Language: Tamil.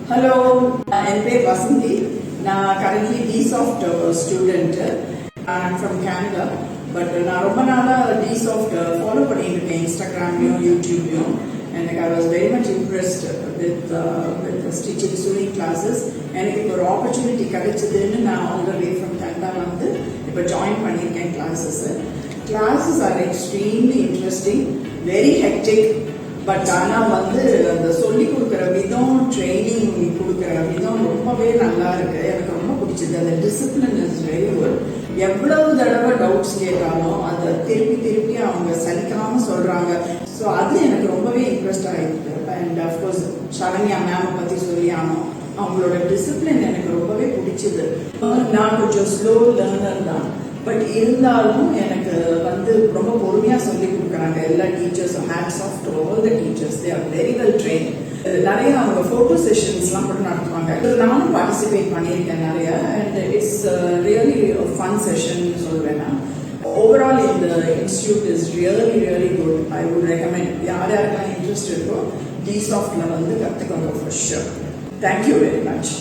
Hello, என் பேர் வசந்தி. நான் currently DSoft student. I'm from Canada. But நான் ரொம்ப நாளா DSoft follow பண்ணிட்டு இருக்கேன் Instagramலயும் YouTubeலயும். And I was very much impressed with the stitching sewing classes. எனக்கு இப்போ ஒரு opportunity கிடைச்சதுன்னு நான் all the way from Canada வந்து இப்போ join பண்ணியிருக்கேன் classes. Classes are extremely interesting, very hectic. But ஆனால் வந்து அந்த சொல்லி கொடுக்குற விதம் ட்ரைனிங் கொடுக்குற விதம் ரொம்பவே நல்லா இருக்கு. எனக்கு ரொம்ப பிடிச்சது. அந்த டிசிப்ளின் இஸ் வெரி குட். எவ்வளவு தடவை டவுட்ஸ் கேட்டாலும் அதை திருப்பி அவங்க சலிக்காம சொல்றாங்க. ஸோ அது எனக்கு ரொம்பவே இன்ட்ரெஸ்ட் ஆயிருக்கு. அண்ட் அஃப்கோர்ஸ் சரண்யா மேம் பத்தி சொல்லியானோம், அவங்களோட டிசிப்ளின் எனக்கு ரொம்பவே பிடிச்சது. நான் கொஞ்சம் ஸ்லோ லேர்னர் தான், பட் இருந்தாலும் எனக்கு வந்து ரொம்ப பொறுமையா சொல்லி கொடுக்குறாங்க எல்லா டீச்சர்ஸும். Hats off to all the teachers, they are very well train. நிறைய அவங்க போட்டோ செஷன்ஸ்லாம் கூட நடத்துவாங்க. நானும் பார்ட்டிசிபேட் பண்ணியிருக்கேன் நிறைய. And it's really fun session சொல்வேன் நான். ஓவரால் இந்த institute is really good. I would recommend யாருக்கெல்லாம் இன்ட்ரெஸ்ட் இருக்கோ DSoftல வந்து கற்றுக்கோங்க for sure. Thank you very much.